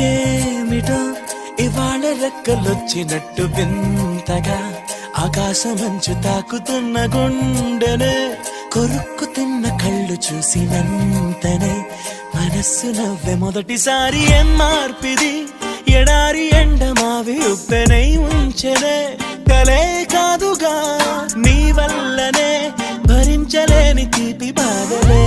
ఏమిటో ఇవాళ రెక్కలొచ్చినట్టు వింతగా ఆకాశమంచు తాకుతున్న గుండెనే కొరుక్కు తిన్న కళ్ళు చూసినంతనే మనస్సు నవ్వే మొదటిసారి ఏం మార్పిది ఎడారి ఎండమావి ఉప్పెనై ఉంచెనే కలే కాదుగా నీ వల్లనే భరించలేని తీపి బాధలే